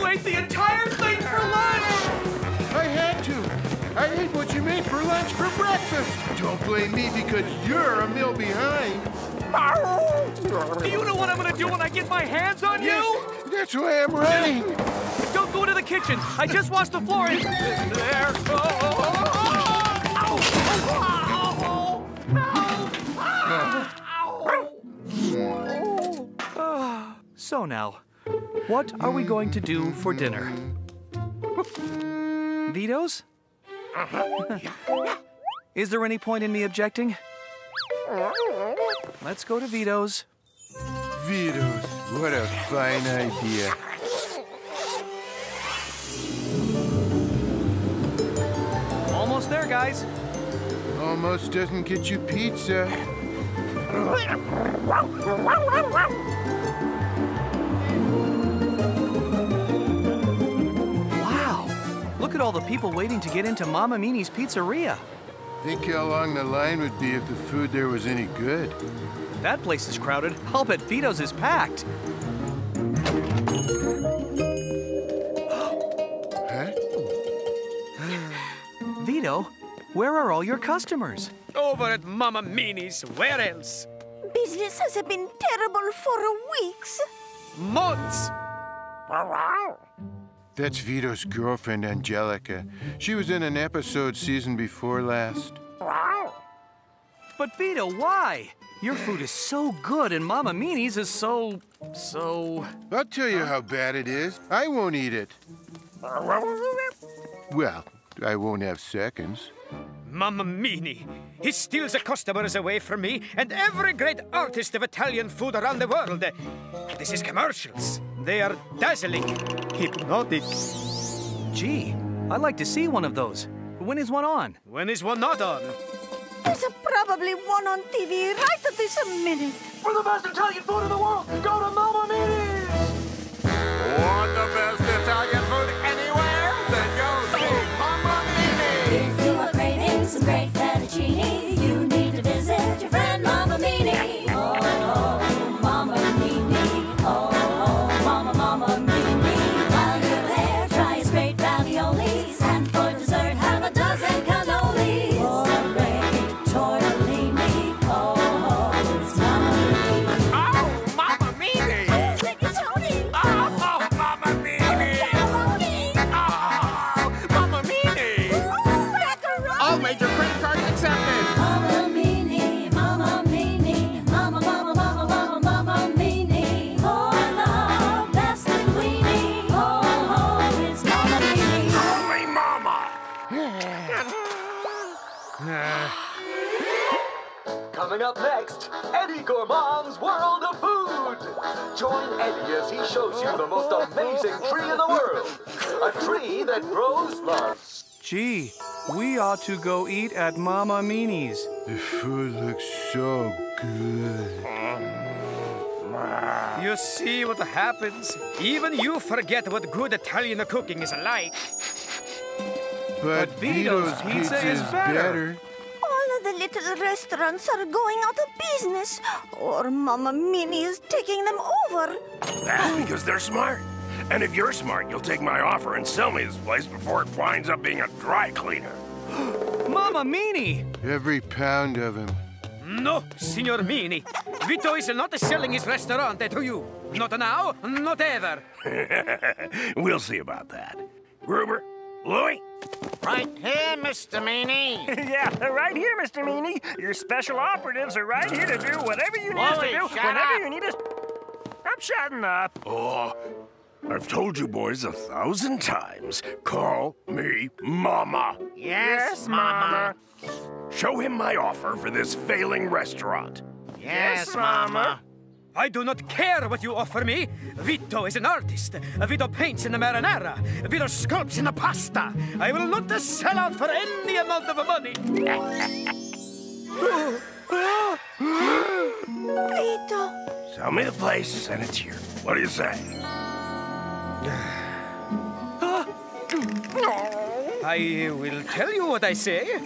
You ate the entire thing for lunch! I had to. I ate what you made for lunch for breakfast. Don't blame me because you're a meal behind. Do you know what I'm gonna do when I get my hands on you? Yes, that's why I'm running. Don't go to the kitchen. I just washed the floor and there. So now, what are we going to do for dinner? Vito's? Is there any point in me objecting? Let's go to Vito's. Vito's, what a fine idea. Almost there, guys. Almost doesn't get you pizza. Wow, look at all the people waiting to get into Mama Mini's pizzeria. Think how long the line would be if the food there was any good. That place is crowded. I'll bet Vito's is packed. Huh? Vito, where are all your customers? Over at Mama Mini's. Where else? Business has been terrible for weeks. Months. That's Vito's girlfriend, Angelica. She was in an episode season before last. But Vito, why? Your food is so good and Mama Mini's is so... I'll tell you how bad it is. I won't eat it. Well, I won't have seconds. Mamma Mini. He steals the customers away from me and every great artist of Italian food around the world. This is commercials. They are dazzling, hypnotic. Gee, I'd like to see one of those. When is one on? When is one not on? There's probably one on TV right at this minute. For the best Italian food in the world, go to Mama Mini's! Want the best Italian food anywhere? Then go see Mama Mini! If you are craving some great fettuccine, you need to visit your friend Mama Mini. Oh, Mama Mini. Oh, Mama Mini. While you're there, try his great raviolis. And for dessert, have a dozen cannolis. Oh, great tortellini. Oh, it's Mama Mini. Oh, Mama Mini! Rigatoni. Oh, Mama Mini! Oh, Mama Mini! Macaroni. All major credit cards accepted! Mama Mini, Mama Mini, Mama Mini. For the best linguine. Oh, it's Mama Mini. Only Mama! Coming up next, Eddie Gourmand's World of Food. Join Eddie as he shows you the most amazing tree in the world. A tree that grows love. Gee, we ought to go eat at Mama Mini's. The food looks so good. You see what happens? Even you forget what good Italian cooking is like. But Vito's Vito's pizza is better. All of the little restaurants are going out of business, or Mama Mini is taking them over. That's because they're smart. And if you're smart, you'll take my offer and sell me this place before it winds up being a dry cleaner. Mama Mini! Every pound of him. No, Signor Mini. Vito is not selling his restaurant to you. Not now, not ever. We'll see about that. Gruber, Louie? Right here, Mr. Meany. Yeah, right here, Mr. Meany. Your special operatives are right here to do whatever you need us to Wally, do, shut whenever up. you need us. I'm shutting up. Oh, I've told you boys 1,000 times. Call me Mama. Yes, Mama. Show him my offer for this failing restaurant. Yes, Mama. I do not care what you offer me. Vito is an artist. Vito paints in the marinara. Vito sculpts in the pasta. I will not sell out for any amount of money. Vito. Sell me the place and it's here. What do you say? I will tell you what I say.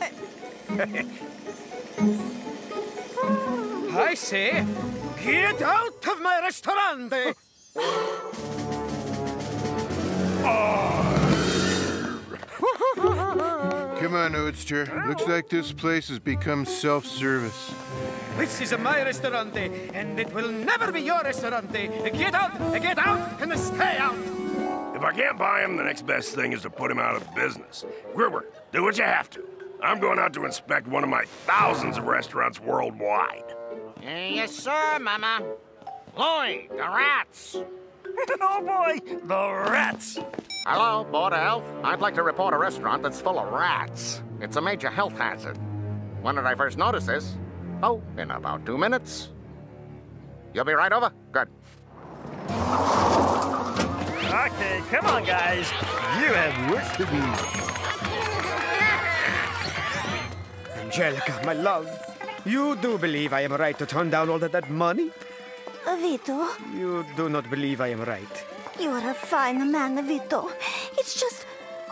I say, get out of my restaurant! Come on, Oatster. Looks like this place has become self-service. This is my restaurant, and it will never be your restaurant. Get out, and stay out. If I can't buy him, the next best thing is to put him out of business. Gruber, do what you have to. I'm going out to inspect one of my thousands of restaurants worldwide. Yes, sir, Mama. Lloyd, the rats. Oh, boy, the rats. Hello, Board of Health. I'd like to report a restaurant that's full of rats. It's a major health hazard. When did I first notice this? Oh, in about 2 minutes. You'll be right over? Good. Okay, come on, guys. You have work to do. Angelica, my love, you do believe I am right to turn down all of that money? Vito, You do not believe I am right. you are a fine man, Vito. It's just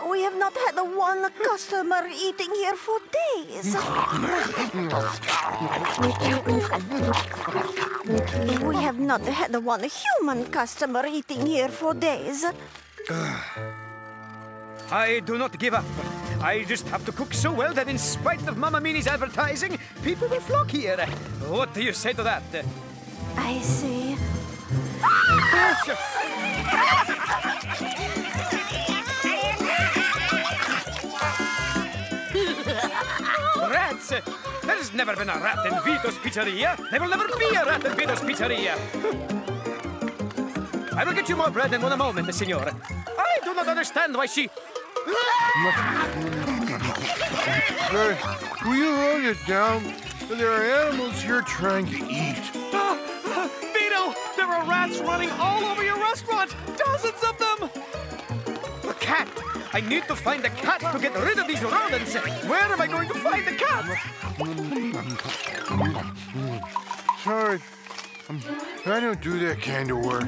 we have not had one customer eating here for days. We have not had one human customer eating here for days. I do not give up. I just have to cook so well that in spite of Mama Mini's advertising, people will flock here. What do you say to that? I see. Rats! There's never been a rat in Vito's Pizzeria. There will never be a rat in Vito's Pizzeria. I will get you more bread in one moment, senor. I do not understand why she... Will you hold it down? There are animals here trying to eat. Vito, there are rats running all over your restaurant. Dozens of them. A cat! I need to find a cat to get rid of these rodents. Where am I going to find the cat? Sorry. I don't do that kind of work.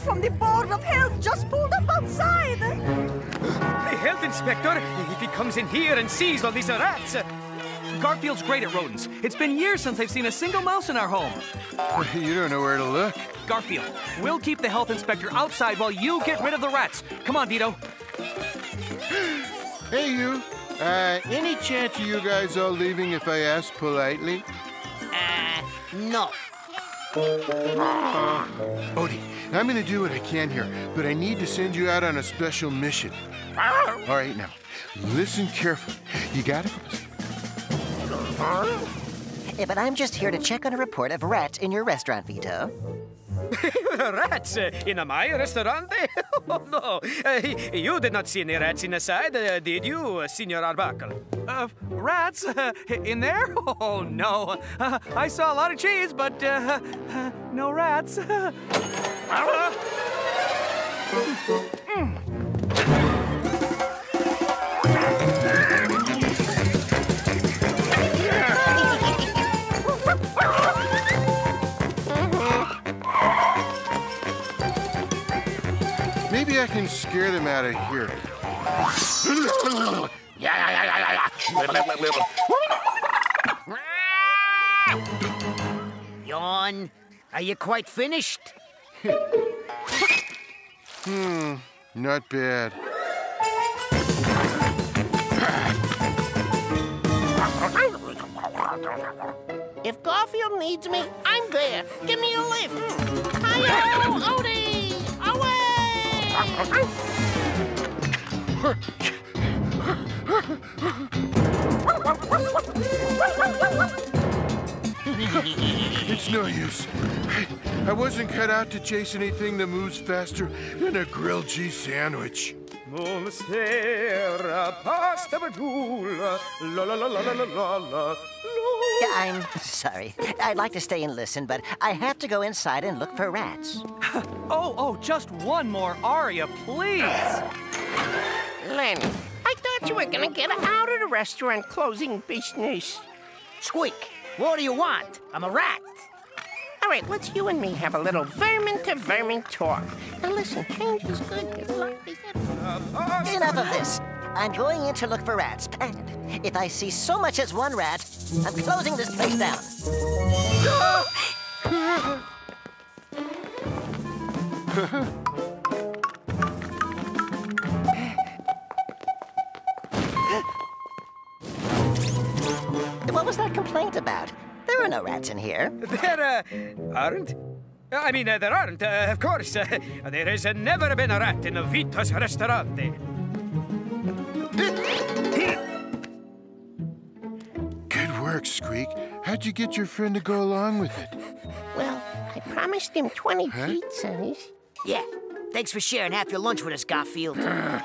From the Board of Health just pulled up outside. The health inspector? If he comes in here and sees all these rats... Garfield's great at rodents. It's been years since I've seen a single mouse in our home. You don't know where to look. Garfield, we'll keep the health inspector outside while you get rid of the rats. Come on, Vito. Hey, you. Any chance of you guys all leaving if I ask politely? No. Odie, I'm gonna do what I can here, but I need to send you out on a special mission. All right, now, listen carefully. You got it? But I'm just here to check on a report of rats in your restaurant, Vito. Rats in my restaurant? Oh, no. You did not see any rats inside, did you, Signor Arbuckle? Rats? In there? Oh, no. I saw a lot of cheese, but no rats. Maybe I can scare them out of here. Yawn. Are you quite finished? Not bad. If Garfield needs me, I'm there. Give me a lift. Hi-yo, Odie! Away! It's no use. I wasn't cut out to chase anything that moves faster than a grilled cheese sandwich. I'm sorry. I'd like to stay and listen, but I have to go inside and look for rats. Oh, just one more aria, please. Len, I thought you were gonna get out of the restaurant closing business. Squeak, what do you want? I'm a rat. right, let's you and me have a little vermin-to-vermin talk. Now listen, change is good. Enough of this. I'm going in to look for rats. And if I see so much as one rat, I'm closing this place down. What was that complaint about? There are no rats in here. There aren't? I mean, there aren't, of course. There has never been a rat in Vito's Ristorante. Good work, Squeak. How'd you get your friend to go along with it? Well, I promised him 20 pizzas. Yeah. Thanks for sharing half your lunch with us, Garfield. Yeah.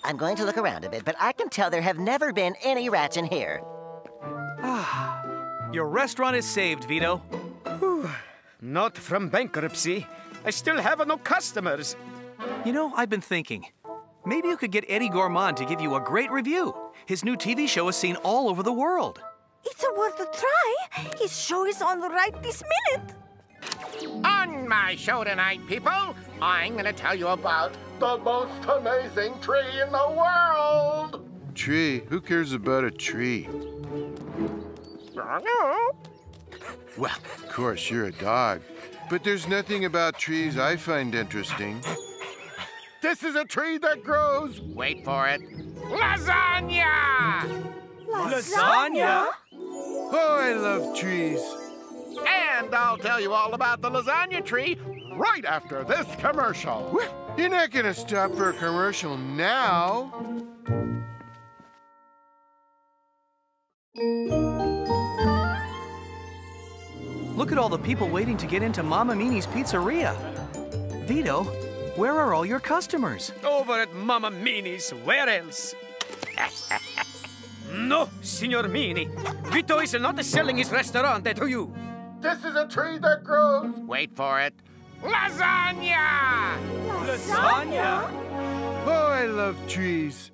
I'm going to look around a bit, but I can tell there have never been any rats in here. Your restaurant is saved, Vito. Not from bankruptcy. I still have no customers. You know, I've been thinking. Maybe you could get Eddie Gourmand to give you a great review. His new TV show is seen all over the world. It's worth a try. His show is on right this minute. On my show tonight, people, I'm going to tell you about the most amazing tree in the world. Tree? Who cares about a tree? Well, of course, you're a dog. But there's nothing about trees I find interesting. This is a tree that grows, wait for it, lasagna! Lasagna? Oh, I love trees. And I'll tell you all about the lasagna tree right after this commercial. What? You're not gonna stop for a commercial now. Look at all the people waiting to get into Mamma Mini's pizzeria. Vito, where are all your customers? Over at Mamma Mini's. Where else? No, Signor Mini. Vito is not selling his restaurant to you. This is a tree that grows, wait for it, lasagna! Lasagna? Oh, I love trees.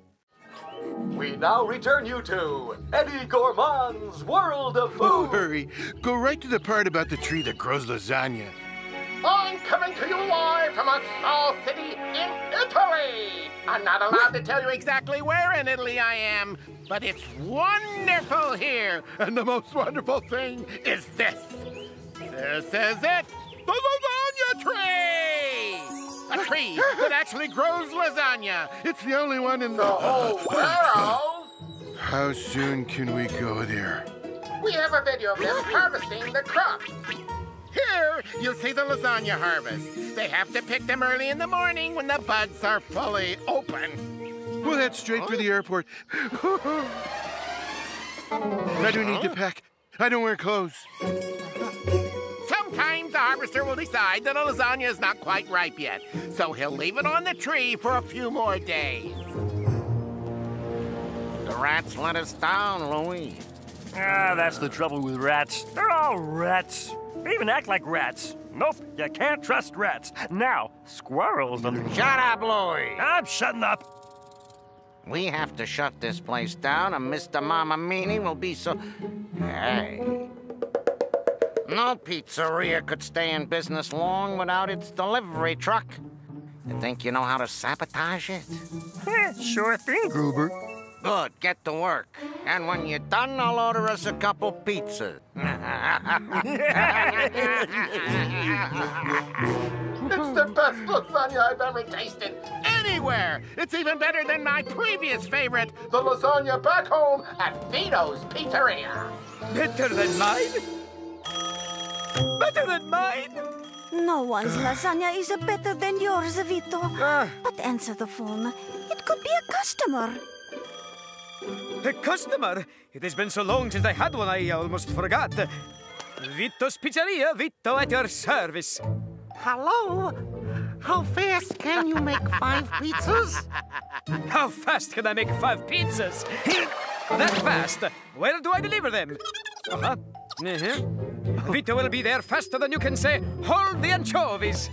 We now return you to Eddie Gourmand's World of Food. Oh, hurry. Go right to the part about the tree that grows lasagna. I'm coming to you live from a small city in Italy. I'm not allowed to tell you exactly where in Italy I am, but it's wonderful here. And the most wonderful thing is this. This is it, the lasagna tree! A tree that actually grows lasagna. It's the only one in The whole world. How soon can we go there? We have a video of them harvesting the crop. Here, you'll see the lasagna harvest. They have to pick them early in the morning when the buds are fully open. We'll head straight for the airport. I don't need to pack. I don't wear clothes. Sometimes the harvester will decide that a lasagna is not quite ripe yet, so he'll leave it on the tree for a few more days. The rats let us down, Louis. Ah, that's the trouble with rats. They're all rats. They even act like rats. Nope, you can't trust rats. Now, squirrels... Shut up, Louis. I'm shutting up. We have to shut this place down, and Mr. Mamma Mini will be so... Hey. No pizzeria could stay in business long without its delivery truck. You think you know how to sabotage it? Sure thing, Gruber. Good, get to work. And when you're done, I'll order us a couple pizzas. It's the best lasagna I've ever tasted anywhere. It's even better than my previous favorite, the lasagna back home at Vito's Pizzeria. Better than mine? Better than mine? No one's lasagna is better than yours, Vito. But answer the phone. It could be a customer. A customer? It has been so long since I had one, I almost forgot. Vito's Pizzeria, Vito at your service. Hello? How fast can you make 5 pizzas? How fast can I make 5 pizzas? That fast? Where do I deliver them? Vito will be there faster than you can say, hold the anchovies.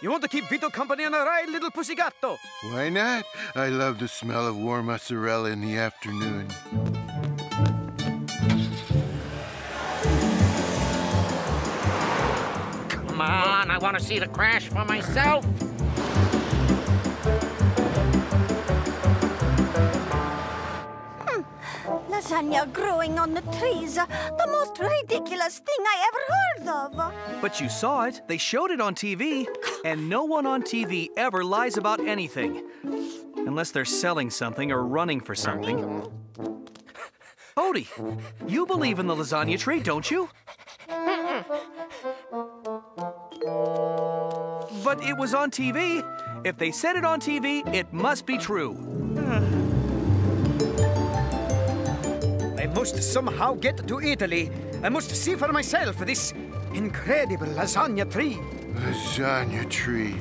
You want to keep Vito company on a ride, little pussygatto? Why not? I love the smell of warm mozzarella in the afternoon. Come on, I want to see the crash for myself. Lasagna growing on the trees. The most ridiculous thing I ever heard of. But you saw it. They showed it on TV. And no one on TV ever lies about anything. Unless they're selling something or running for something. Odie, you believe in the lasagna tree, don't you? But it was on TV. If they said it on TV, it must be true. I must somehow get to Italy. I must see for myself this incredible lasagna tree. Lasagna tree.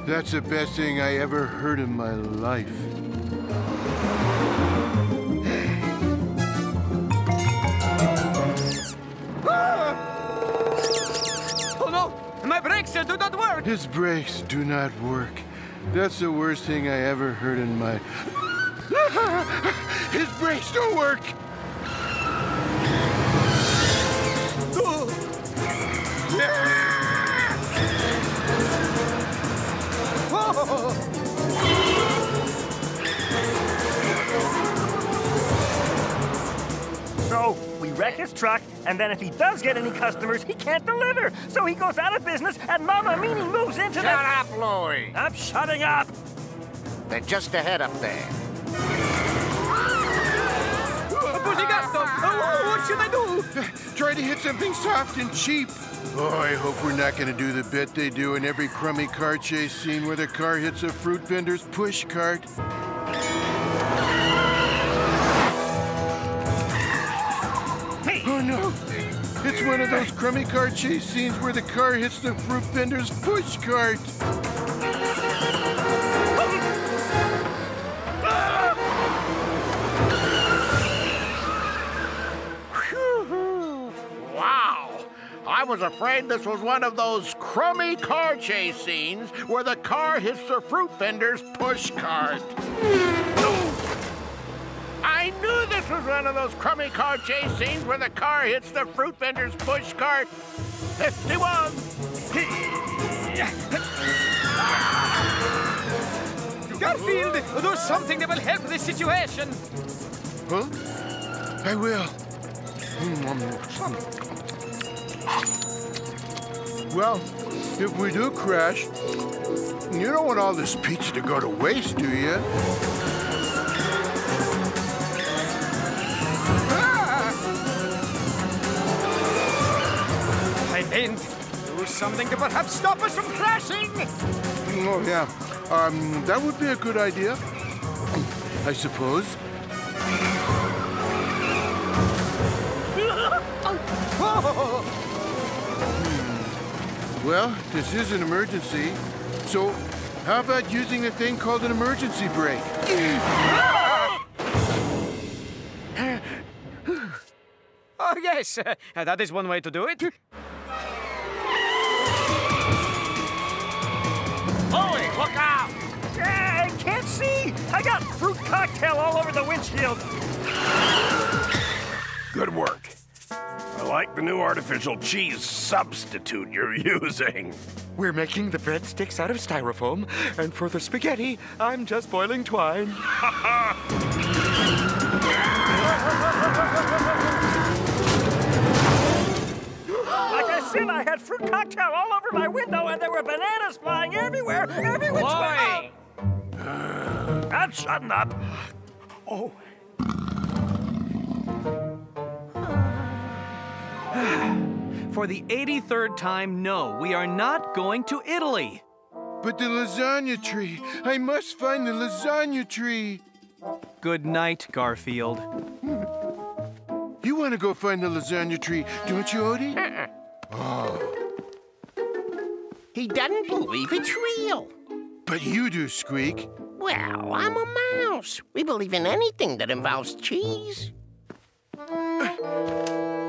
That's the best thing I ever heard in my life. Oh no! My brakes do not work! His brakes do not work. That's the worst thing I ever heard in my... His brakes don't work! So, we wreck his truck, and then if he does get any customers, he can't deliver. So he goes out of business, and Mama Meanie moves into Shut up, Louie. I'm shutting up. They're just ahead up there. Pussygatto! What should I do? Try to hit something soft and cheap. Oh, I hope we're not going to do the bit they do in every crummy car chase scene where the car hits a fruit vendor's push cart. Oh, no. It's one of those crummy car chase scenes where the car hits the fruit vendor's push cart. Wow! I was afraid this was one of those crummy car chase scenes where the car hits the fruit vendor's push cart. I knew this was one of those crummy car chase scenes where the car hits the fruit vendor's push cart. 51! Garfield, do something that will help this situation. Huh? I will. Well, if we do crash, you don't want all this pizza to go to waste, do you? I meant, do something to perhaps stop us from crashing. Oh, yeah. That would be a good idea, I suppose. Well, this is an emergency, so how about using a thing called an emergency brake? Oh, yes, that is one way to do it. Louie, look out! I can't see! I got fruit cocktail all over the windshield. Good work. I like the new artificial cheese substitute you're using. We're making the breadsticks out of styrofoam, and for the spaghetti, I'm just boiling twine. Like I said, I had fruit cocktail all over my window, and there were bananas flying everywhere, every which way. I'm shutting up. Oh. For the 83rd time, no, we are not going to Italy. But the lasagna tree! I must find the lasagna tree! Good night, Garfield. You want to go find the lasagna tree, don't you, Odie? Oh. He doesn't believe it's real. But you do, Squeak. Well, I'm a mouse. We believe in anything that involves cheese.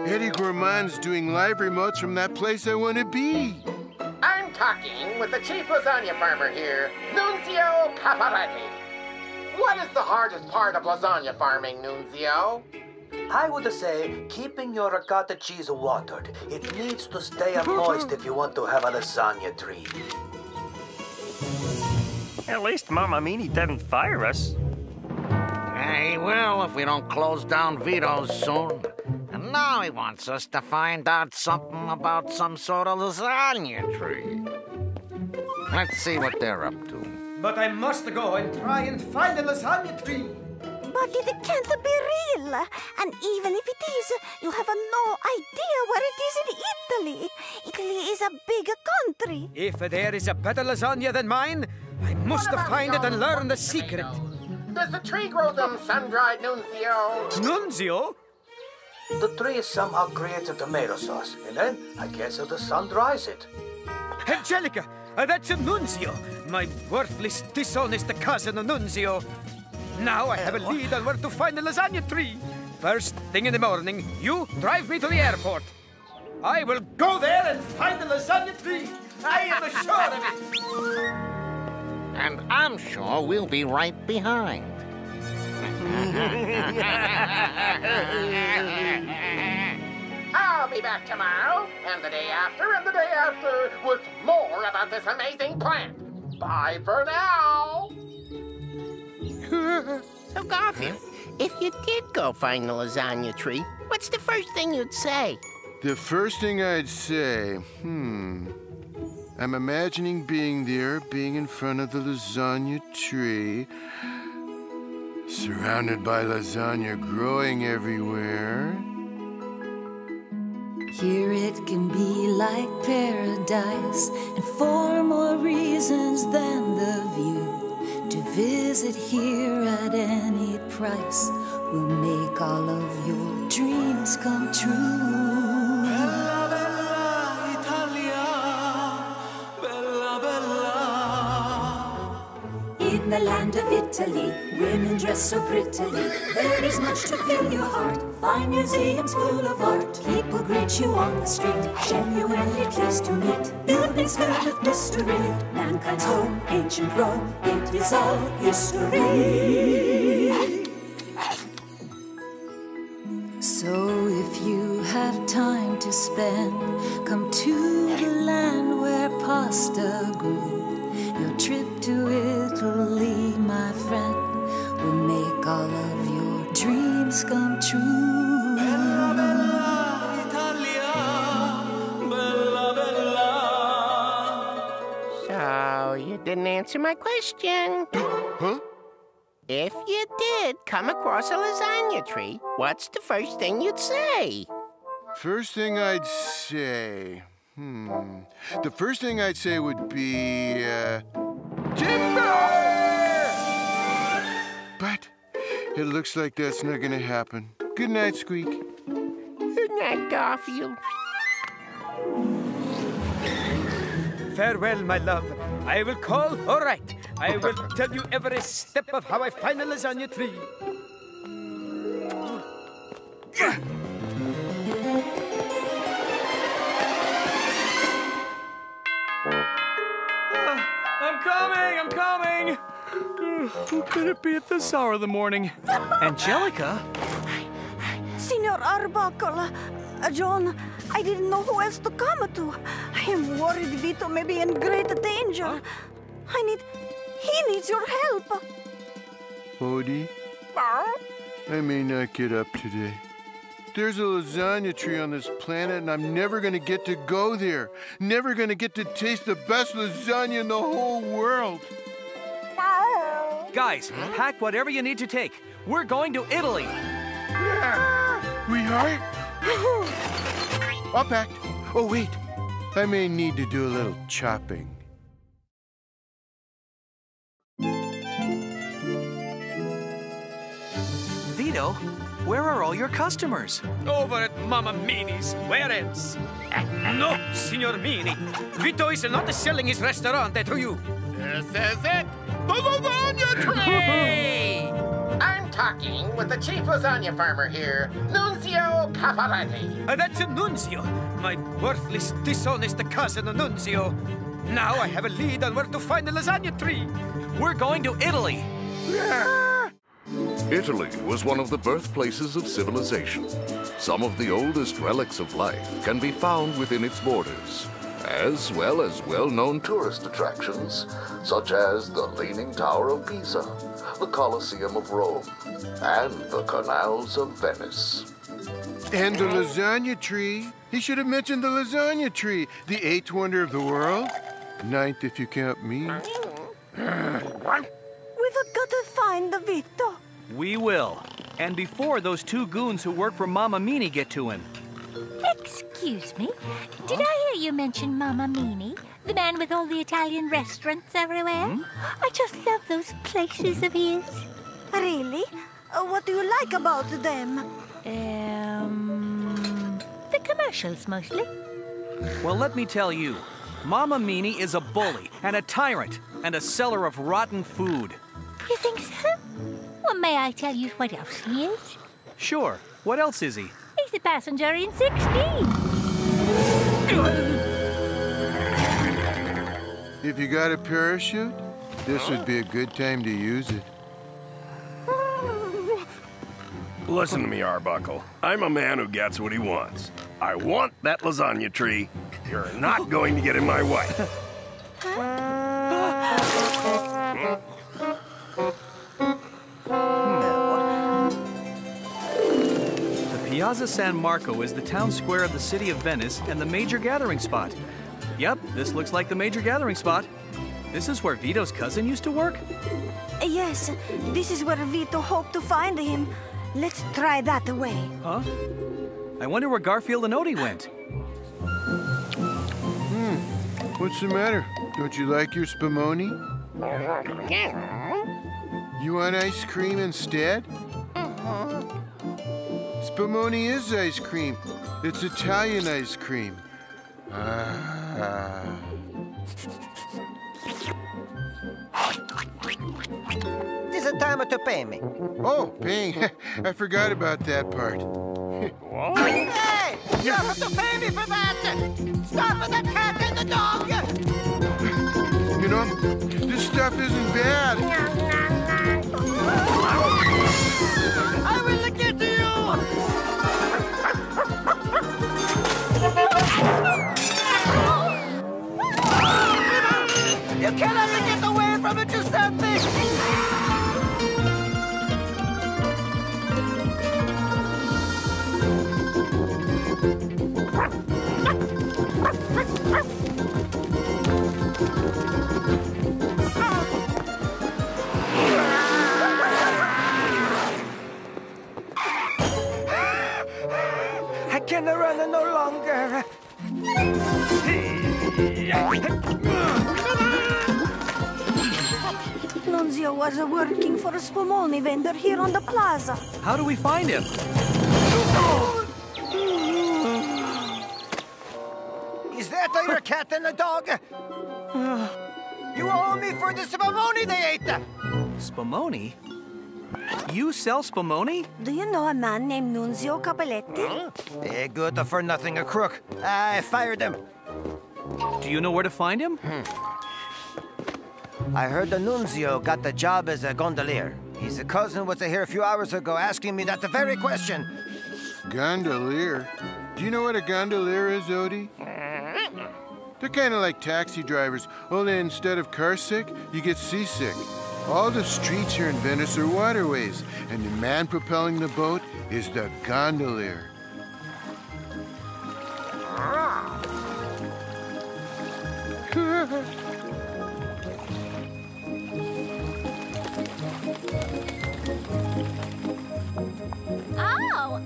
Eddie Gourmand's doing live remotes from that place I want to be. I'm talking with the chief lasagna farmer here, Nunzio Caparati. What is the hardest part of lasagna farming, Nunzio? I would say keeping your ricotta cheese watered. It needs to stay moist if you want to have a lasagna tree. At least Mama Meanie didn't fire us. He will if we don't close down Vito's soon. And now he wants us to find out something about some sort of lasagna tree. Let's see what they're up to. But I must go and try and find a lasagna tree. But it can't be real. And even if it is, you have no idea where it is in Italy. Italy is a big country. If there is a better lasagna than mine, I must find it and learn the secret. Does the tree grow them sun-dried, Nunzio? Nunzio? The tree somehow creates a tomato sauce, and then I guess the sun dries it. Angelica, that's a Nunzio, my worthless, dishonest cousin Nunzio. Now I have a lead on where to find the lasagna tree. First thing in the morning, you drive me to the airport. I will go there and find the lasagna tree. I am sure of it. And I'm sure we'll be right behind. I'll be back tomorrow, and the day after, and the day after, with more about this amazing plant. Bye for now. So, Garfield, if you did go find the lasagna tree, what's the first thing you'd say? The first thing I'd say, I'm imagining being there, being in front of the lasagna tree, surrounded by lasagna growing everywhere. Here it can be like paradise, and for more reasons than the view. To visit here at any price will make all of your dreams come true. Bella, bella Italia, bella, bella. In the land of Italy, women dress so prettily. There is much to fill your heart. Fine museums full of art. People greet you on the street, genuinely pleased to meet. Buildings filled with mystery. Mankind's home, ancient Rome. It is all history. So if you have time to spend, come to the land where pasta grew. Your trip to Italy, my friend, will make all of your dreams come true. Bella, bella Italia, bella, bella. So, you didn't answer my question. Huh? If you did come across a lasagna tree, what's the first thing you'd say? First thing I'd say, the first thing I'd say would be, timber! But it looks like that's not gonna happen. Good night, Squeak. Good night, Garfield. Farewell, my love. I will call. All right. I will tell you every step of how I find a lasagna tree. I'm coming! Who could it be at this hour of the morning? Angelica? Signor Arbuckle, John, I didn't know who else to come to. I am worried Vito may be in great danger. He needs your help. Odie, I may not get up today. There's a lasagna tree on this planet, and I'm never going to get to go there. Never going to get to taste the best lasagna in the whole world. Guys, pack whatever you need to take. We're going to Italy. Yeah, we are? All packed. Oh, wait. I may need to do a little chopping. Vito, where are all your customers? Over at Mama Meanie's. Where else? No, Signor Meanie. Vito is not selling his restaurant to you. This is it. The lasagna tree! I'm talking with the chief lasagna farmer here, Nunzio Caparati. That's Nunzio, my worthless, dishonest cousin Nunzio. Now I have a lead on where to find the lasagna tree. We're going to Italy. Italy was one of the birthplaces of civilization. Some of the oldest relics of life can be found within its borders, as well as well-known tourist attractions, such as the Leaning Tower of Pisa, the Colosseum of Rome, and the canals of Venice. And the lasagna tree. He should have mentioned the lasagna tree, the 8th wonder of the world. 9th if you count me. We've got to find the Vito. We will. And before those two goons who work for Mamma Mini get to him. Excuse me, did I hear you mention Mamma Mini? The man with all the Italian restaurants everywhere? I just love those places of his. Really? What do you like about them? The commercials, mostly. Well, let me tell you, Mamma Mini is a bully and a tyrant and a seller of rotten food. You think so? Well, may I tell you what else he is? Sure. What else is he? He's a passenger in 16. If you got a parachute, this would be a good time to use it. Listen to me, Arbuckle. I'm a man who gets what he wants. I want that lasagna tree. You're not going to get in my way. The Piazza San Marco is the town square of the city of Venice and the major gathering spot. Yep, this looks like the major gathering spot. This is where Vito's cousin used to work? Yes, this is where Vito hoped to find him. Let's try that away. Huh? I wonder where Garfield and Odie went. What's the matter? Don't you like your spumoni? You want ice cream instead? Spumoni is ice cream. It's Italian ice cream. This is time to pay me. Oh, paying. I forgot about that part. Hey! You have to pay me for that! Stop with that cat and the dog! You know, this stuff isn't bad. I will get to you! You cannot get away from it, you selfish! I can't run no longer. Nunzio was working for a spumoni vendor here on the plaza. How do we find him? Is that your cat and the dog? You owe me for the spumoni they ate! Spumoni? You sell spumoni? Do you know a man named Nunzio Capelletti? A good for nothing a crook. I fired him. Do you know where to find him? I heard the Nunzio got the job as a gondolier. His cousin was here a few hours ago asking me that very question. Gondolier? Do you know what a gondolier is, Odie? They're kind of like taxi drivers, only instead of car sick, you get seasick. All the streets here in Venice are waterways, and the man propelling the boat is the gondolier. Oh!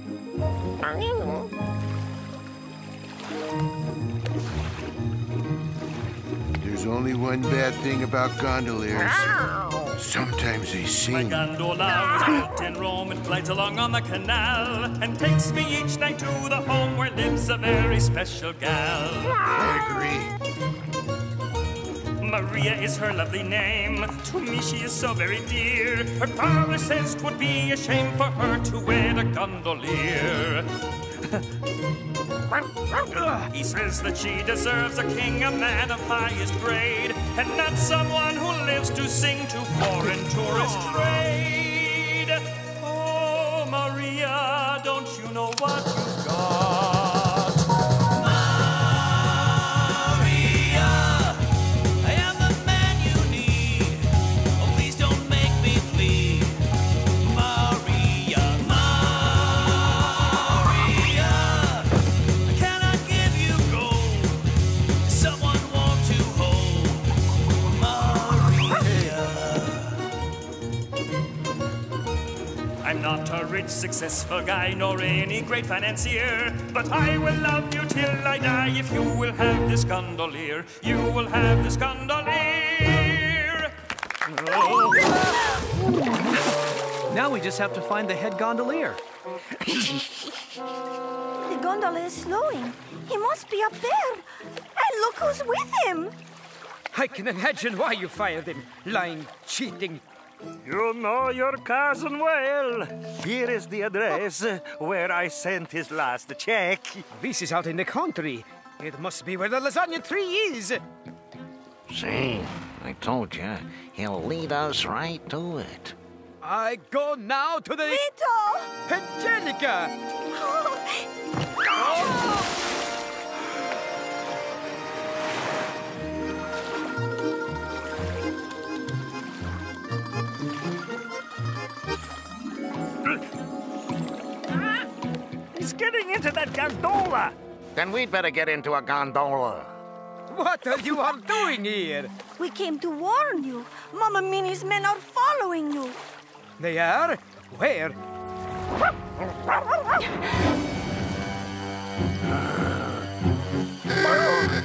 There's only one bad thing about gondoliers. Sometimes they My sing. gondola was built in Rome. It glides along on the canal and takes me each night to the home where lives a very special gal. I agree. Maria is her lovely name. To me she is so very dear. Her father says 'twould be a shame for her to wed a gondolier. He says that she deserves a king, a man of highest grade, and not someone who lives to sing to foreign tourist trade. Oh, Maria, don't you know what you've got? Maria, I am the man you need. Oh, please don't make me plead. Maria, Maria, I cannot give you gold. Someone want to hold Maria. I'm not a rich, successful guy, nor any great financier, but I will love you till I die if you will have this gondolier. You will have this gondolier. Now we just have to find the head gondolier. The gondola is slowing. He must be up there. And look who's with him. I can imagine why you fired him. Lying, cheating. You know your cousin well. Here is the address where I sent his last check. This is out in the country. It must be where the lasagna tree is. See, I told you, he'll lead us right to it. I go now to the... Vito! Angelica! He's getting into that gondola. Then we'd better get into a gondola. What are you all doing here? We came to warn you. Mama Minnie's men are following you. They are? Where?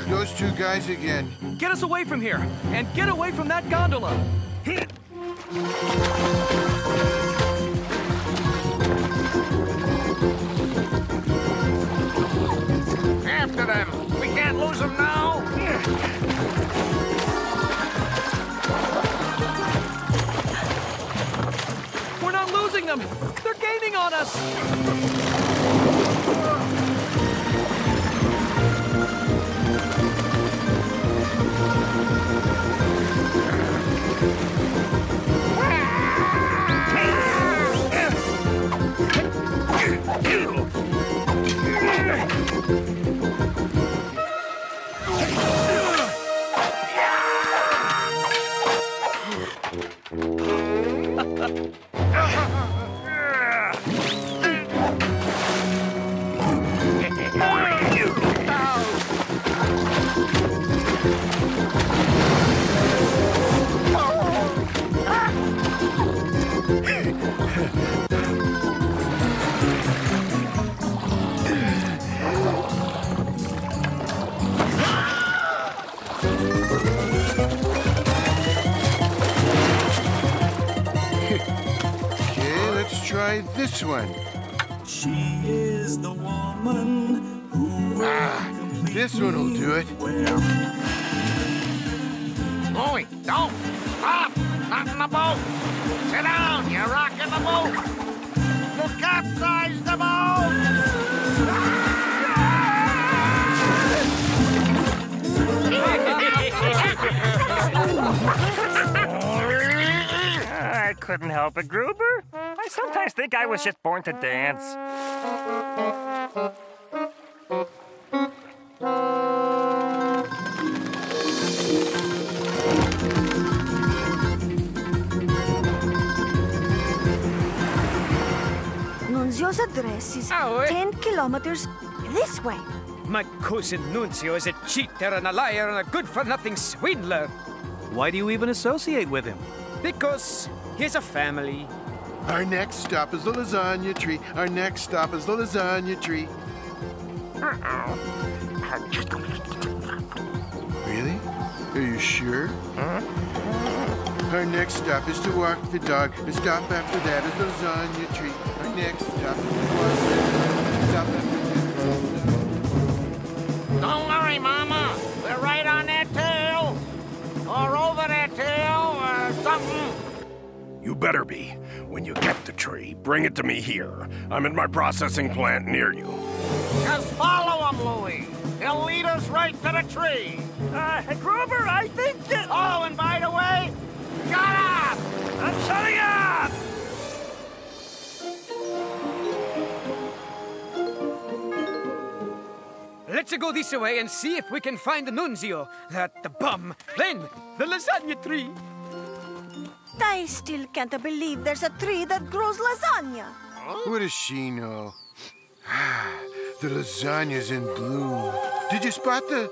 Those two guys again. Get us away from here, and get away from that gondola. After them. We can't lose them now. We're not losing them. They're gaining on us. Try this one. She is the woman who this one will do it. Louie, don't! Stop! Not in the boat! Sit down, you're rocking the boat! You capsized the boat! I couldn't help it, Gruber. I sometimes think I was just born to dance. Nunzio's address is 10 kilometers this way. My cousin Nunzio is a cheater and a liar and a good-for-nothing swindler. Why do you even associate with him? Because he's a family. Our next stop is the lasagna tree. Our next stop is the lasagna tree. Really? Are you sure? Our next stop is to walk the dog. The stop after that is the lasagna tree. Our next stop is to walk the stop after that. Don't worry, Mama. We're right on that tail. Or over that tail, or something. You better be. When you get the tree, bring it to me here. I'm at my processing plant near you. Just follow him, Louie. He'll lead us right to the tree. Grover, I think that... Oh, and by the way, shut up! I'm shutting up! Let's go this way and see if we can find the Nunzio, the bum, then the lasagna tree. I still can't believe there's a tree that grows lasagna. What does she know? The lasagna's in bloom. Did you spot the...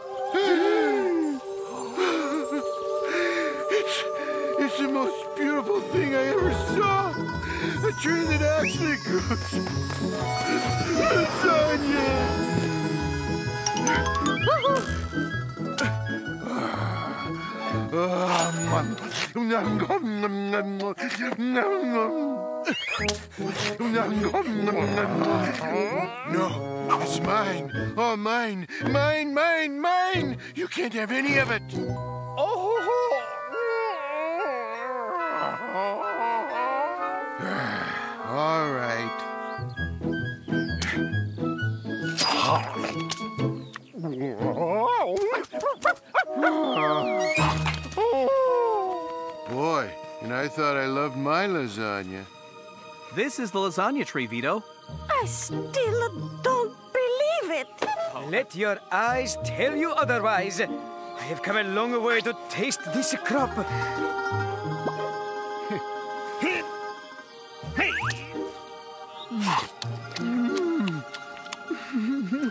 It's the most beautiful thing I ever saw. A tree that actually grows lasagna. No, it's mine. Oh, mine, mine, mine, mine. You can't have any of it. All right. Boy, and I thought I loved my lasagna. This is the lasagna tree, Vito. I still don't believe it. Let your eyes tell you otherwise. I have come a long way to taste this crop.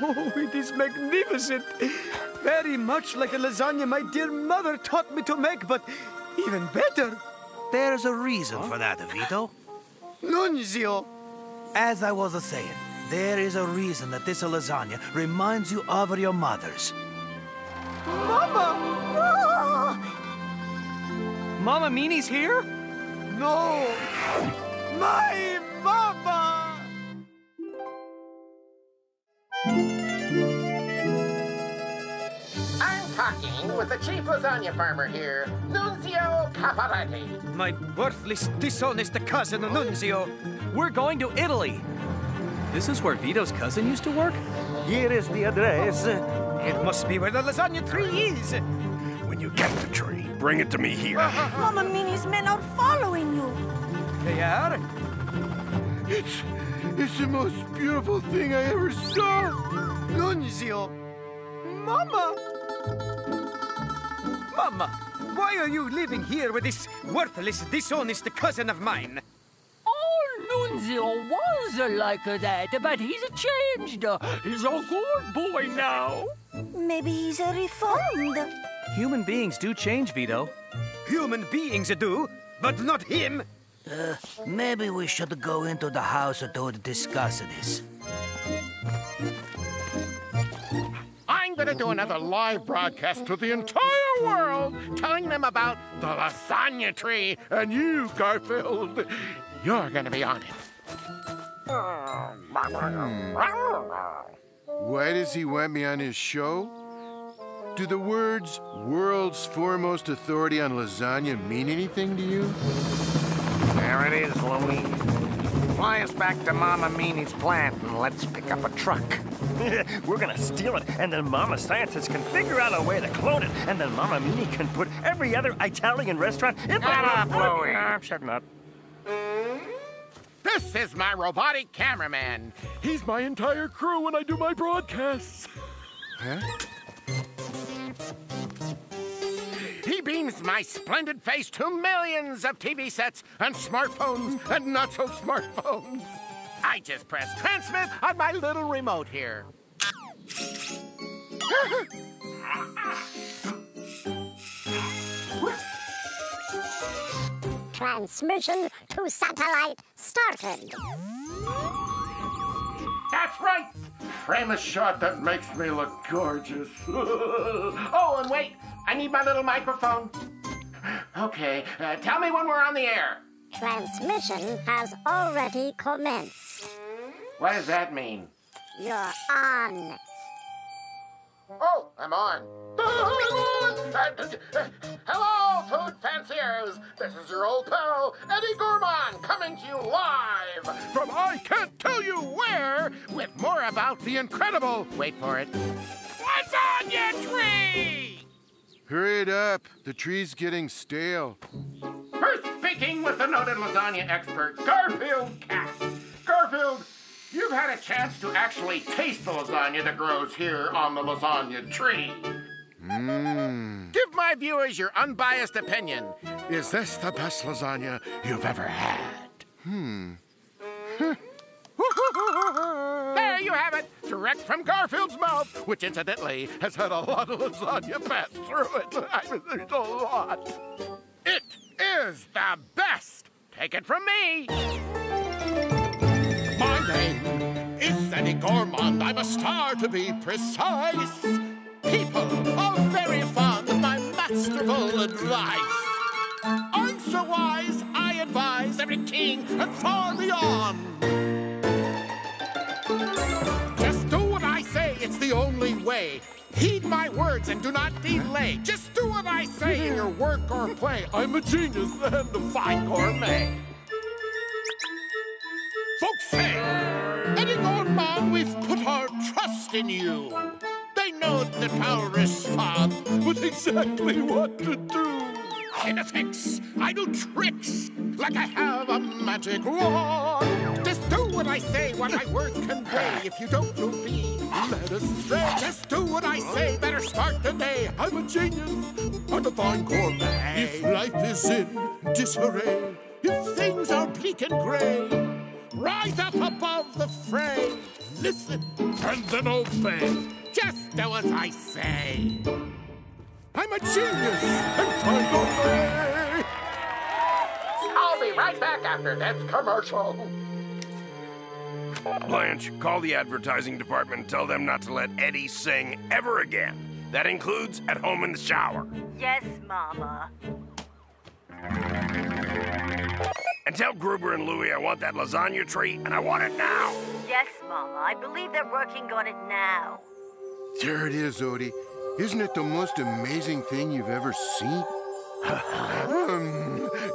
Oh, it is magnificent. Very much like a lasagna my dear mother taught me to make, but even better. There's a reason for that, Vito. Nunzio. As I was saying, there is a reason that this lasagna reminds you of your mother's. Mama! Mama Meanie's here? No! My mama! I'm talking with the chief lasagna farmer here, Nunzio Caparati. My worthless, dishonest cousin, Nunzio. We're going to Italy. This is where Vito's cousin used to work? Here is the address. It must be where the lasagna tree is. When you get the tree, bring it to me here. Mama Minnie's men are following you. They are? It's the most beautiful thing I ever saw. Nunzio. Mama. Mama, why are you living here with this worthless, dishonest cousin of mine? Nunzio was like that, but he's changed. He's a good boy now. Maybe he's a reformed. Human beings do change, Vito. Human beings do, but not him. Maybe we should go into the house to discuss this. I'm going to do another live broadcast to the entire world, telling them about the lasagna tree, and you, Garfield, you're going to be on it. Why does he want me on his show? Do the words world's foremost authority on lasagna mean anything to you? There it is, Louie. Fly us back to Mama Meanie's plant and let's pick up a truck. We're gonna steal it, and then Mama Scientist can figure out a way to clone it, and then Mama Meanie can put every other Italian restaurant in the Shut up, Louie. I'm shutting up. This is my robotic cameraman. He's my entire crew when I do my broadcasts. Huh? He beams my splendid face to millions of TV sets and smartphones and not so smartphones. I just press transmit on my little remote here. Transmission to satellite started. That's right. Frame a shot that makes me look gorgeous. Oh, and wait. I need my little microphone. Okay, tell me when we're on the air. Transmission has already commenced. What does that mean? You're on. Oh, I'm on. Hello, food fanciers. This is your old pal, Eddie Gourmand, coming to you live from I can't tell you where, with more about the incredible, wait for it, lasagna tree! Hurry it up. The tree's getting stale. First speaking with the noted lasagna expert, Garfield Cat. Garfield, you've had a chance to actually taste the lasagna that grows here on the lasagna tree. Give my viewers your unbiased opinion. Is this the best lasagna you've ever had? There you have it, direct from Garfield's mouth, which incidentally has had a lot of lasagna pass through it. I mean, there's a lot. It is the best. Take it from me. My name is Eddie Gourmand. I'm a star to be precise. People are very fond of my masterful advice. I'm so wise, I advise every king and far beyond. Just do what I say, it's the only way. Heed my words and do not delay. Just do what I say in your work or play. I'm a genius and a fine gourmet. Folks say, Eddie Gourmand, we've put our trust in you. They know that I'll respond with exactly what to do. In a fix, I do tricks like I have a magic wand. Just do what I say, what my words convey. If you don't, you'll be led astray. Just do what I say, better start the day. I'm a genius, I'm a fine gourmet. If life is in disarray, if things are bleak and gray, rise up above the fray. Listen and then obey. Just do as I say. I'm a genius and fine gourmet. I'll be right back after this commercial. Blanche, call the advertising department and tell them not to let Eddie sing ever again. That includes at home in the shower. Yes, Mama. And tell Gruber and Louie I want that lasagna tree, and I want it now. Yes, Mama. I believe they're working on it now. There it is, Odie. Isn't it the most amazing thing you've ever seen?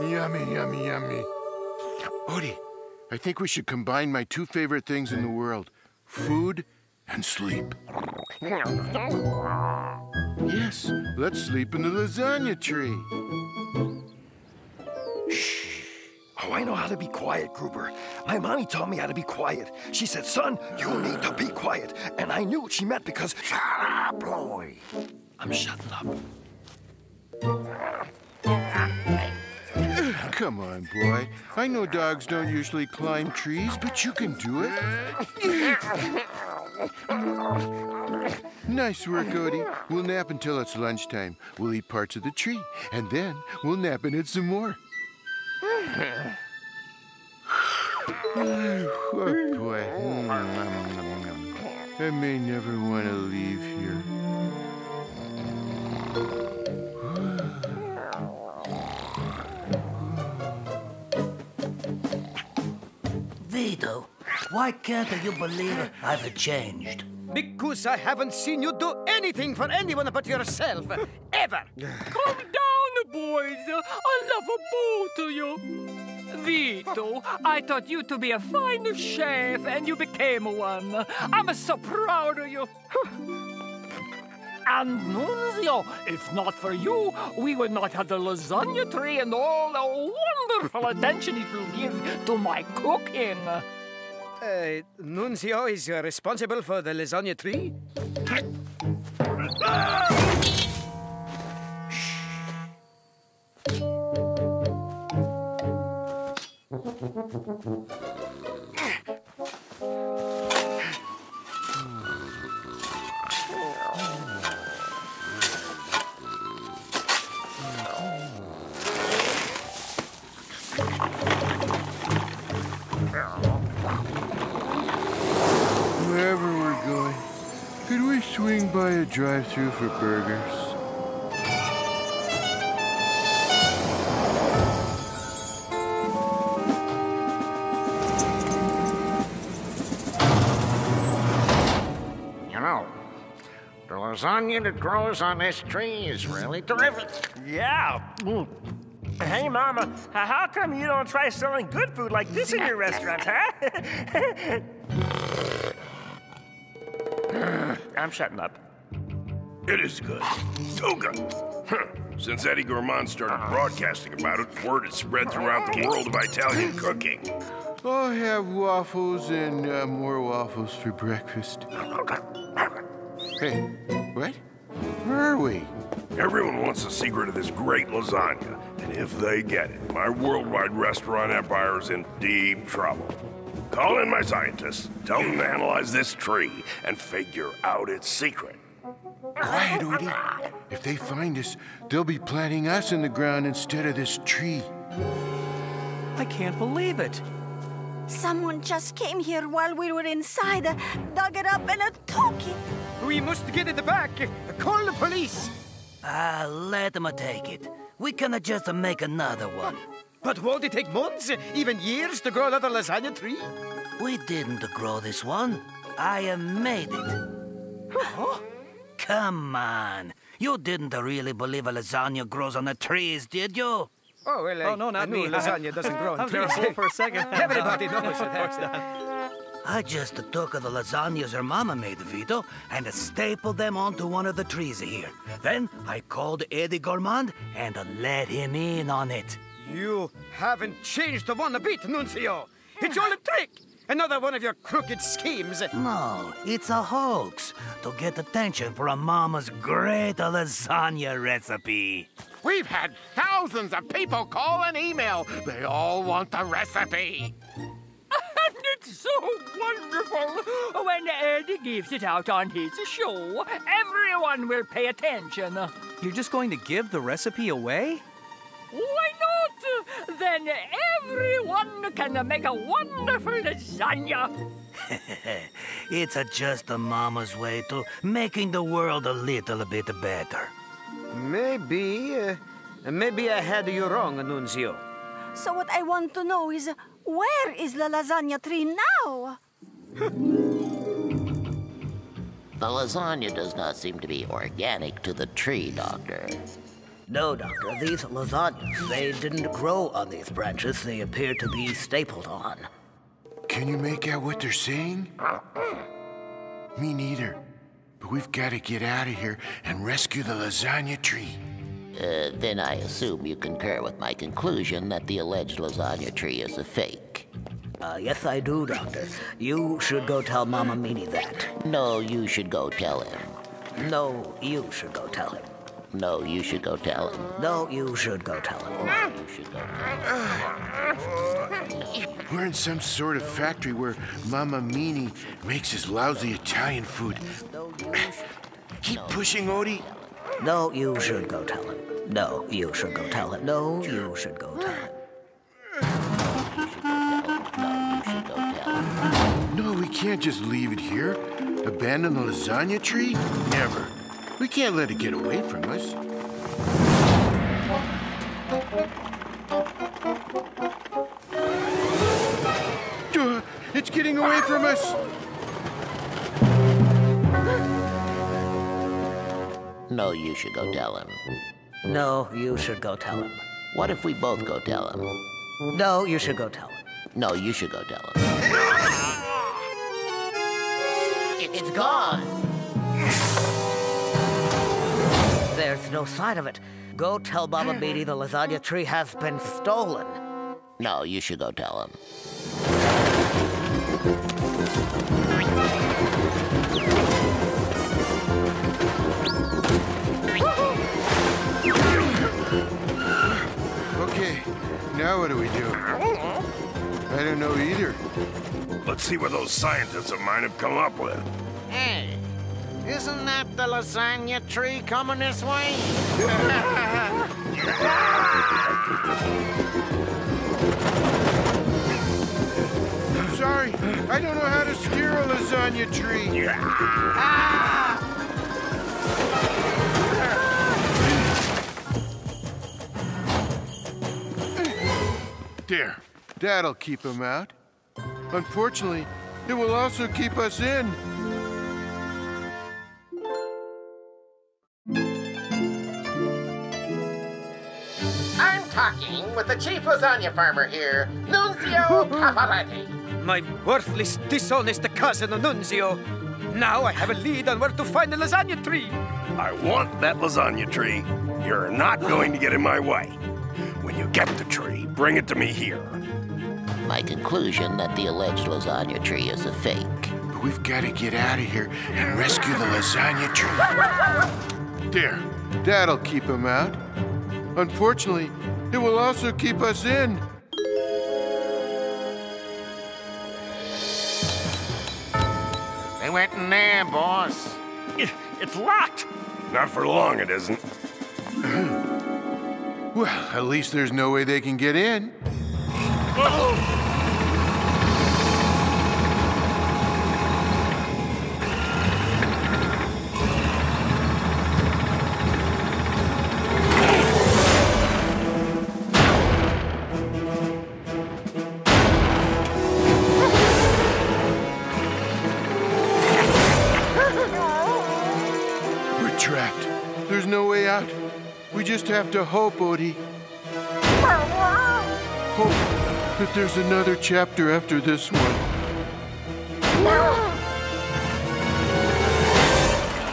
Yummy, yummy, yummy. Odie, I think we should combine my two favorite things in the world, food and sleep. Yes, let's sleep in the lasagna tree. Shh. Oh, I know how to be quiet, Gruber. My mommy taught me how to be quiet. She said, son, you need to be quiet. And I knew what she meant because... Shut up, boy. I'm shutting up. Come on, boy. I know dogs don't usually climb trees, but you can do it. Nice work, Odie. We'll nap until it's lunchtime. We'll eat parts of the tree, and then we'll nap in it some more. Oh, boy. I may never want to leave here. Vito, why can't you believe I've changed? Because I haven't seen you do anything for anyone but yourself, ever. Calm down, boys. I love both of you. Vito, I taught you to be a fine chef, and you became one. I'm so proud of you. And Nunzio, if not for you, we would not have the lasagna tree and all the wonderful attention it will give to my cooking. Nunzio is responsible for the lasagna tree? Wherever we're going, could we swing by a drive-thru for burgers? You know, The lasagna that grows on this tree is really terrific. Yeah. Hey, Mama, how come you don't try selling good food like this in your restaurant, huh? I'm shutting up. It is good. Too good. Since Eddie Gourmand started broadcasting about it, word has spread throughout the world of Italian cooking. I'll have waffles and more waffles for breakfast. Hey, what? Where are we? Everyone wants the secret of this great lasagna, and if they get it, my worldwide restaurant empire is in deep trouble. Call in my scientists, tell them to analyze this tree, and figure out its secret. Quiet, Odie. If they find us, they'll be planting us in the ground instead of this tree. I can't believe it. Someone just came here while we were inside, dug it up and took it. We must get in the back. Call the police. Let them take it. We can just make another one. But won't it take months, even years, to grow another lasagna tree? We didn't grow this one. I made it. Huh? Come on. You didn't really believe a lasagna grows on the trees, did you? Oh, well, no, not me. Lasagna doesn't grow on trees. I was for a second. Everybody knows that. I just took the lasagnas her mama made, Vito, and stapled them onto one of the trees here. Then I called Eddie Gourmand and let him in on it. You haven't changed one bit, Nunzio. It's all a trick. Another one of your crooked schemes. No, it's a hoax to get attention for a mama's great lasagna recipe. We've had thousands of people call and email. They all want the recipe. And it's so wonderful. When Eddie gives it out on his show, everyone will pay attention. You're just going to give the recipe away? Why not? Then everyone can make a wonderful lasagna. It's just a mama's way to making the world a little bit better. Maybe I had you wrong, Nunzio. So what I want to know is, where is the lasagna tree now? The lasagna does not seem to be organic to the tree, Doctor. No, Doctor. These lasagnas, they didn't grow on these branches. They appear to be stapled on. Can you make out what they're saying? Me neither. But we've got to get out of here and rescue the lasagna tree. Then I assume you concur with my conclusion that the alleged lasagna tree is a fake. Yes, I do, Doctor. You should go tell Mama Meanie that. No, you should go tell him. No, you should go tell him. No, you should go tell him. No, you should go tell him. No, you should go tell him. We're in some sort of factory where Mama Meanie makes his lousy Italian food. Keep pushing, Odie. No, you should go tell him. No, you should go tell him. No, you should go tell him. No, we can't just leave it here. Abandon the lasagna tree? Never. We can't let it get away from us. It's getting away from us. No, you should go tell him. No, you should go tell him. What if we both go tell him? No, you should go tell him. No, you should go tell him. It's gone. There's no sign of it. Go tell Mama Meanie the lasagna tree has been stolen. No, you should go tell him. Okay, now what do we do? I don't know either. Let's see what those scientists of mine have come up with. Hey, isn't that the lasagna tree coming this way? I'm sorry, I don't know how to steer a lasagna tree. There, that'll keep him out. Unfortunately, it will also keep us in. talking with the chief lasagna farmer here, Nunzio Cavalletti. My worthless, dishonest cousin Nunzio. Now I have a lead on where to find the lasagna tree. I want that lasagna tree. You're not going to get in my way. When you get the tree, bring it to me here. My conclusion that the alleged lasagna tree is a fake. But we've got to get out of here and rescue the lasagna tree. There, that'll keep him out. Unfortunately, it will also keep us in. They went in there, boss. It's locked. Not for long, it isn't. Well, at least there's no way they can get in. We're trapped. There's no way out. We just have to hope, Odie. Hope that there's another chapter after this one.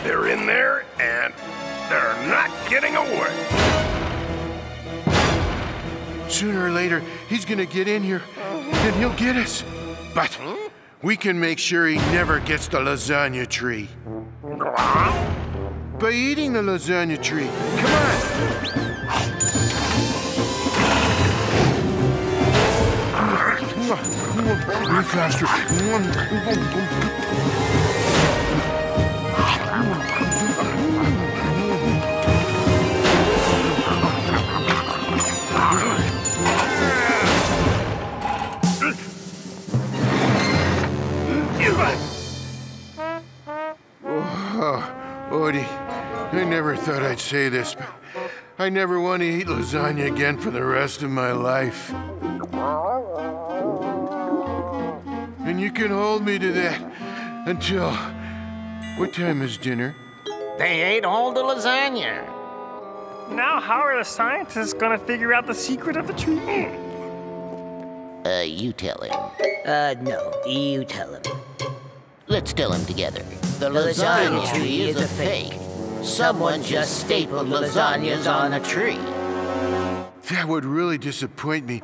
They're in there, and they're not getting away. Sooner or later, he's gonna get in here, and he'll get us. But we can make sure he never gets the lasagna tree. By eating the lasagna tree. Come on! Be faster. Odie, I never thought I'd say this, but I never want to eat lasagna again for the rest of my life. And you can hold me to that until... What time is dinner? They ate all the lasagna. Now how are the scientists gonna figure out the secret of the tree? You tell him. No, you tell him. Let's tell him together. The lasagna tree is a fake. Someone just stapled lasagnas on a tree. That would really disappoint me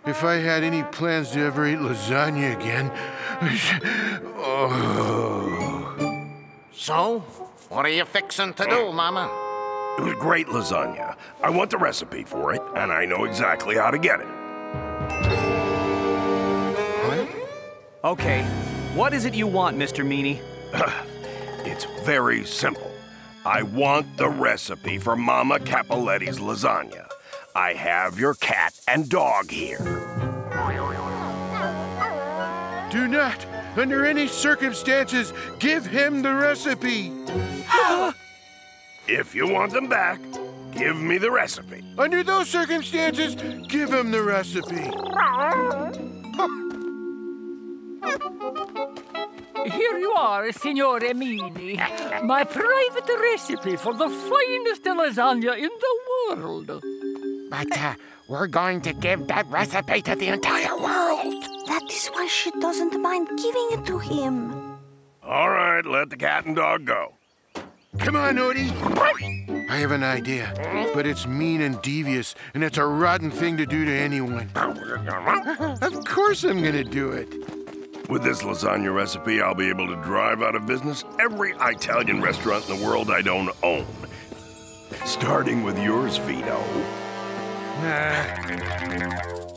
if I had any plans to ever eat lasagna again. So, what are you fixing to do, Mama? It was great lasagna. I want the recipe for it, and I know exactly how to get it. Okay, what is it you want, Mr. Meanie? It's very simple. I want the recipe for Mama Capoletti's lasagna. I have your cat and dog here. Do not, under any circumstances, give him the recipe. If you want them back, give me the recipe. Under those circumstances, give him the recipe. Here you are, Signore Meanie. My private recipe for the finest lasagna in the world. But we're going to give that recipe to the entire world. That is why she doesn't mind giving it to him. All right, let the cat and dog go. Come on, Odie. I have an idea, but it's mean and devious, and it's a rotten thing to do to anyone. Of course I'm gonna do it. With this lasagna recipe, I'll be able to drive out of business every Italian restaurant in the world I don't own. Starting with yours, Vito.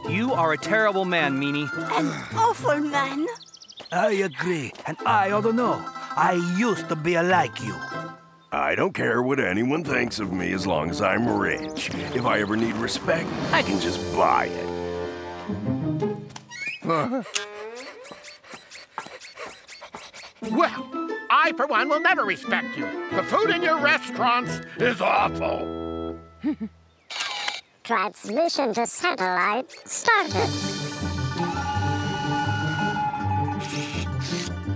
You are a terrible man, Meanie. An awful man. I agree, and I don't know. I used to be like you. I don't care what anyone thinks of me as long as I'm rich. If I ever need respect, I can just buy it. Well, I, for one, will never respect you. The food in your restaurants is awful. Transmission to satellite started.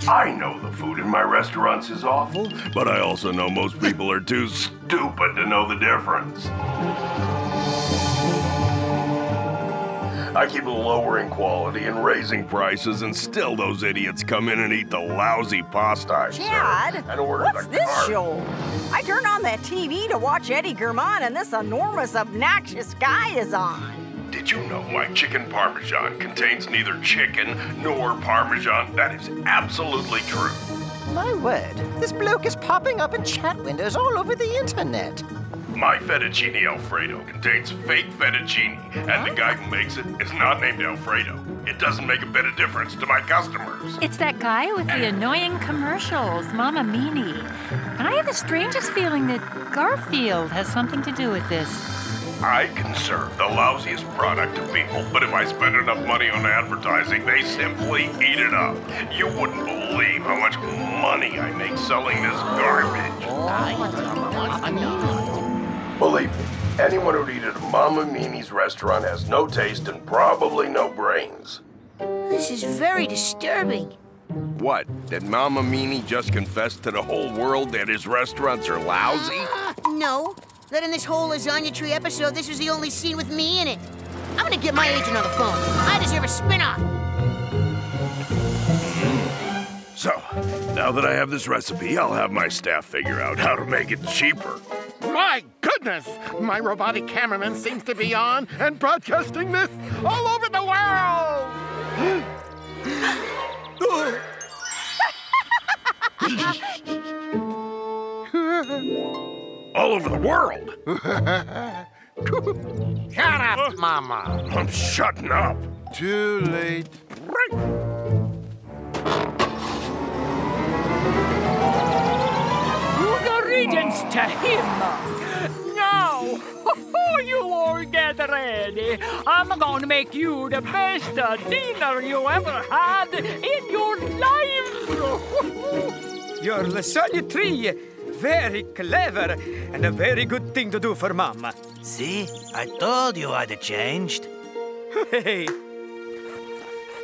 I know the food in my restaurants is awful, but I also know most people are too stupid to know the difference. I keep lowering quality and raising prices, and still those idiots come in and eat the lousy pasta I serve. Chad, And order what's the this car- show? I turn on that TV to watch Eddie Gourmand, and this enormous, obnoxious guy is on. Did you know my chicken parmesan contains neither chicken nor parmesan? That is absolutely true. My word, this bloke is popping up in chat windows all over the internet. My fettuccine Alfredo contains fake fettuccine, and the guy who makes it is not named Alfredo. It doesn't make a bit of difference to my customers. It's that guy with the annoying commercials, Mama Meanie. And I have the strangest feeling that Garfield has something to do with this. I can serve the lousiest product to people, but if I spend enough money on advertising, they simply eat it up. You wouldn't believe how much money I make selling this garbage. Believe me, anyone who'd eat at Mama Meanie's restaurant has no taste and probably no brains. This is very disturbing. What? Did Mama Meanie just confess to the whole world that his restaurants are lousy? No, that in this whole Lasagna Tree episode, this was the only scene with me in it. I'm gonna get my agent on the phone. I deserve a spin-off. So, now that I have this recipe, I'll have my staff figure out how to make it cheaper. My goodness! My robotic cameraman seems to be on and broadcasting this all over the world! All over the world? Shut up, Mama. I'm shutting up. Too late. The regents to him. Now, you all get ready. I'm going to make you the best dinner you ever had in your life. Your lasagna tree, very clever, and a very good thing to do for Mama. See? I told you I'd have changed. Hey.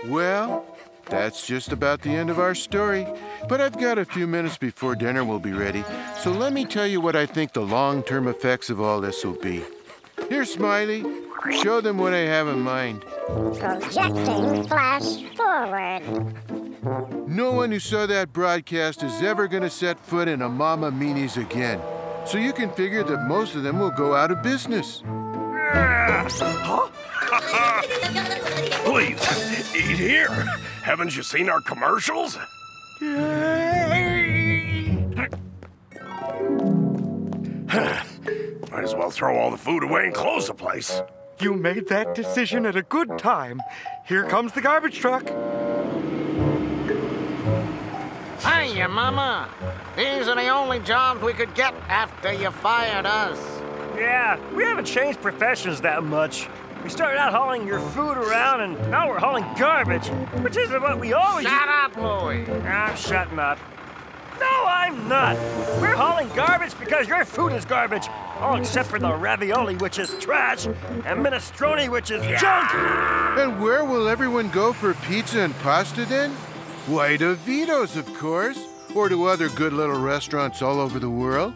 Well, that's just about the end of our story. But I've got a few minutes before dinner will be ready, so let me tell you what I think the long-term effects of all this will be. Here, Smiley, show them what I have in mind. Projecting flash forward. No one who saw that broadcast is ever going to set foot in a Mama Meanie's again. So you can figure that most of them will go out of business. Huh? Please, eat here. Haven't you seen our commercials? Might as well throw all the food away and close the place. You made that decision at a good time. Here comes the garbage truck. Hiya, Mama. These are the only jobs we could get after you fired us. Yeah, we haven't changed professions that much. We started out hauling your food around, and now we're hauling garbage, which isn't what we always... Shut up, Louie. I'm shutting up. No, I'm not. We're hauling garbage because your food is garbage. All except for the ravioli, which is trash, and minestrone, which is junk. And where will everyone go for pizza and pasta then? Why, to Vito's, of course, or to other good little restaurants all over the world.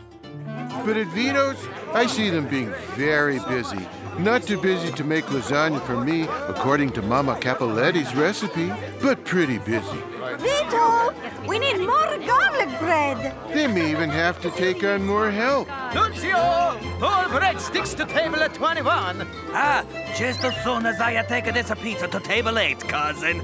But at Vito's, I see them being very busy. Not too busy to make lasagna for me, according to Mama Capoletti's recipe, but pretty busy. Vito, we need more garlic bread. They may even have to take on more help. Nunzio, more breadsticks to table at 21. Ah, just as soon as I take this pizza to table 8, cousin.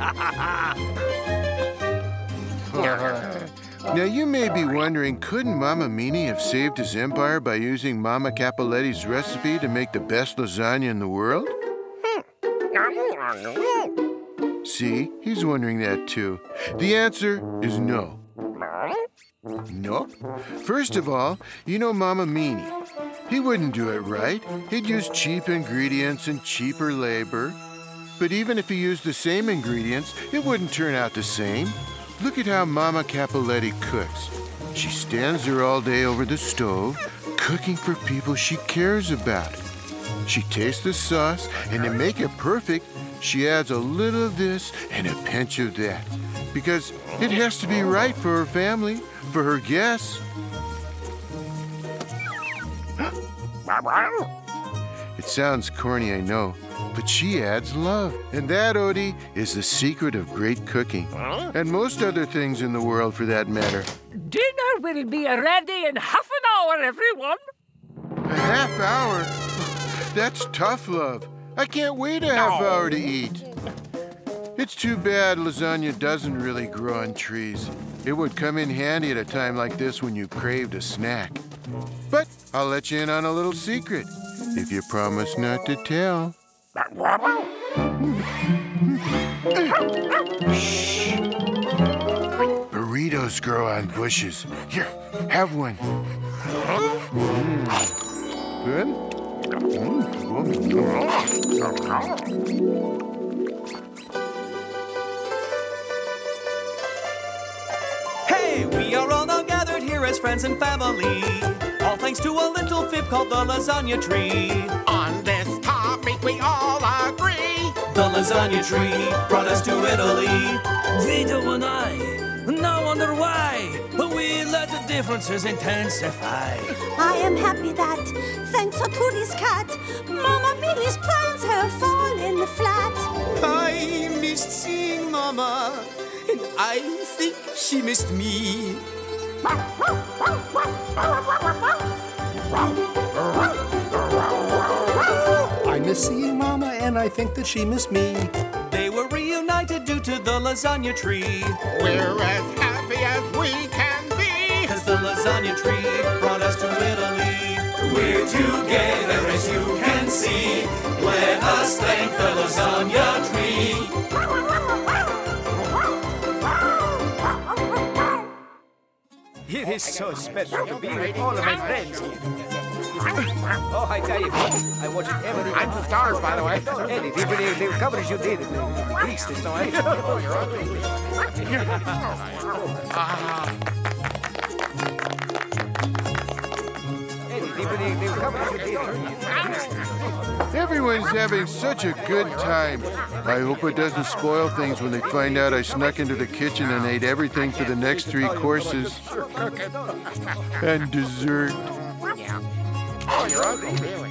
Now, you may be wondering, couldn't Mama Meanie have saved his empire by using Mama Capoletti's recipe to make the best lasagna in the world? See, he's wondering that too. The answer is no. Nope. First of all, you know Mama Meanie. He wouldn't do it right. He'd use cheap ingredients and cheaper labor. But even if he used the same ingredients, it wouldn't turn out the same. Look at how Mama Capoletti cooks. She stands there all day over the stove, cooking for people she cares about. She tastes the sauce, and to make it perfect, she adds a little of this and a pinch of that. Because it has to be right for her family, for her guests. It sounds corny, I know, but she adds love. And that, Odie, is the secret of great cooking. And most other things in the world, for that matter. Dinner will be ready in half an hour, everyone. A half hour? That's tough, love. I can't wait a half hour to eat. It's too bad lasagna doesn't really grow on trees. It would come in handy at a time like this when you craved a snack. But I'll let you in on a little secret, if you promise not to tell. Shh. Burritos grow on bushes. Here, have one. Good? Hey, we are all now gathered here as friends and family, all thanks to a little fib called the lasagna tree. On this topic we all agree. The lasagna tree brought us to Italy. Vito and I now wonder why we let the differences intensify. I am happy that, thanks to this cat, Mama Millie's plans have fallen flat. I missed seeing Mama, and I think she missed me. I miss seeing Mama, and I think that she missed me. They were reunited due to the lasagna tree. We're as happy as we can be, 'cause the lasagna tree brought us to Italy. We're together as you can see. Let us thank the lasagna tree. It is so special to be with all of my friends here. Oh, I tell you what, I watch it every night. I'm starved, by the way. Eddie, the coverage you did, the priest is no idea. Everyone's having such a good time. I hope it doesn't spoil things when they find out I snuck into the kitchen and ate everything for the next 3 courses. And dessert. Oh, you're ugly, really.